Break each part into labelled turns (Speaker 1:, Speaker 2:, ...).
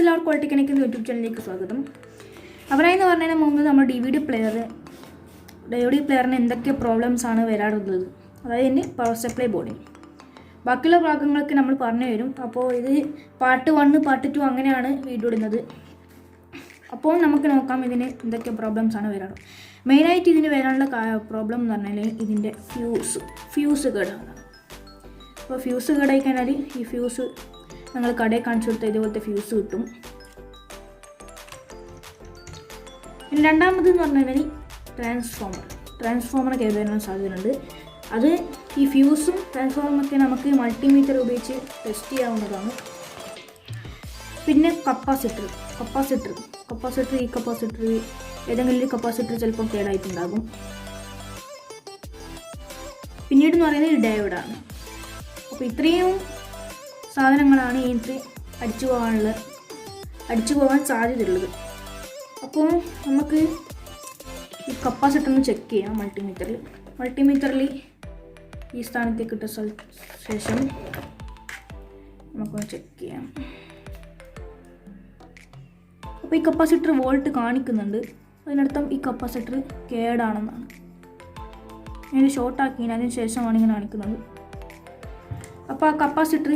Speaker 1: എല്ലാവർക്കും ക്വാളിറ്റി കണക്കിന് യൂട്യൂബ് ചാനലിലേക്ക് സ്വാഗതം. അവരായെന്ന് പറഞ്ഞതിന് മുമ്പ് നമ്മൾ ഡി വി ഡി പ്ലെയറിന് എന്തൊക്കെ പ്രോബ്ലംസ് ആണ് വരാറുള്ളത്, അതായത് ഇതിൻ്റെ പവർ സപ്ലൈ ബോർഡിന്. ബാക്കിയുള്ള ഭാഗങ്ങളൊക്കെ നമ്മൾ പറഞ്ഞു തരും. അപ്പോൾ ഇത് പാർട്ട് 1 പാർട്ട് 2 അങ്ങനെയാണ് വീഡിയോ ഇടുന്നത്. അപ്പോൾ നമുക്ക് നോക്കാം ഇതിന് എന്തൊക്കെ പ്രോബ്ലംസ് ആണ് വരാറ്. മെയിനായിട്ട് ഇതിന് വരാനുള്ള പ്രോബ്ലം എന്ന് പറഞ്ഞാൽ ഇതിൻ്റെ ഫ്യൂസ് കേടാണ്. അപ്പോൾ ഫ്യൂസ് കേടായി കഴിഞ്ഞാൽ ഈ ഫ്യൂസ് ഞങ്ങൾ കടയിൽ കാണിച്ചു കൊടുത്ത ഇതുപോലത്തെ ഫ്യൂസ് കിട്ടും. പിന്നെ രണ്ടാമതെന്ന് പറഞ്ഞാൽ ട്രാൻസ്ഫോമർ കേടാൻ സാധ്യതയുണ്ട്. അത് ഈ ഫ്യൂസും ട്രാൻസ്ഫോമറൊക്കെ നമുക്ക് മൾട്ടിമീറ്റർ ഉപയോഗിച്ച് ടെസ്റ്റ് ചെയ്യാവുന്നതാണ്. പിന്നെ കപ്പാസിറ്റർ ഏതെങ്കിലും ഒരു കപ്പാസിറ്റർ ചിലപ്പോൾ കേടായിട്ടുണ്ടാകും. പിന്നീട് എന്ന് പറയുന്നത് ഡയോഡാണ്. അപ്പോൾ ഇത്രയും സാധനങ്ങളാണ് ഇതിന് അടിച്ചു പോകാൻ സാധ്യതയുള്ളത്. അപ്പോൾ നമുക്ക് ഈ കപ്പാസിറ്ററിന് ചെക്ക് ചെയ്യാം. മൾട്ടിമീറ്ററിൽ ഈ സ്ഥാനത്തേക്ക് ഇട്ട ശേഷം നമുക്കൊന്ന് ചെക്ക് ചെയ്യാം. അപ്പോൾ ഈ കപ്പാസിറ്റർ വോൾട്ട് കാണിക്കുന്നുണ്ട്. അതിനർത്ഥം ഈ കപ്പാസിറ്റർ കേടാണെന്നാണ്. ഞാൻ ഷോർട്ടാക്കി അതിന് ശേഷമാണ് ഇങ്ങനെ കാണിക്കുന്നത്. അപ്പോൾ ആ കപ്പാസിറ്റർ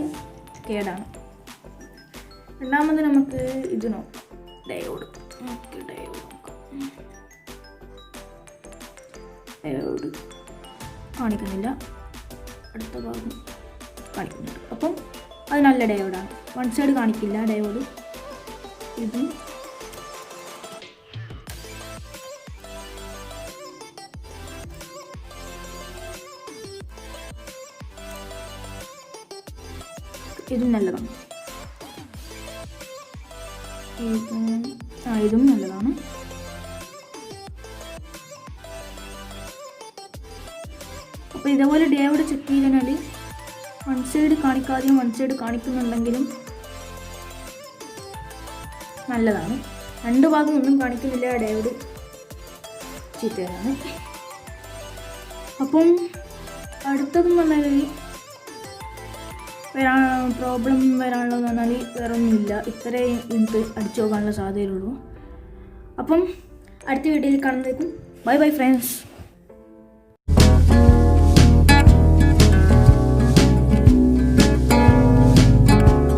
Speaker 1: കേടാണ്. രണ്ടാമത് നമുക്ക് ഇത് നോക്കാം, ഡയോഡ് കാണിക്കുന്നില്ല, അടുത്ത ഭാഗം കാണിക്കുന്നുണ്ട്. അപ്പം അത് നല്ല ഡയോഡാണ്. വൺ സൈഡ് കാണിക്കില്ല ഡയോഡ്. ഇതും നല്ലതാണ്. ഇതും നല്ലതാണ്. അപ്പോൾ ഇതേപോലെ ഡയോഡ് ചെക്ക് ചെയ്താൽ വൺ സൈഡ് കാണിക്കാതെയും വൺ സൈഡ് കാണിക്കുന്നുണ്ടെങ്കിലും നല്ലതാണ്. രണ്ട് ഭാഗം ഒന്നും കാണിക്കുന്നില്ല, ഡയോഡ് ചീത്തയാണ്. അപ്പം അടുത്തതെന്ന് പറഞ്ഞാൽ പ്രോബ്ലം വരാനുള്ളതെന്ന് പറഞ്ഞാൽ വേറെ ഒന്നുമില്ല. ഇത്രയും ഇത് അടിച്ചു പോകാനുള്ള സാധ്യതയുള്ളൂ. അപ്പം അടുത്ത വീഡിയോയിൽ കാണുന്നതായിരിക്കും. Bye friends.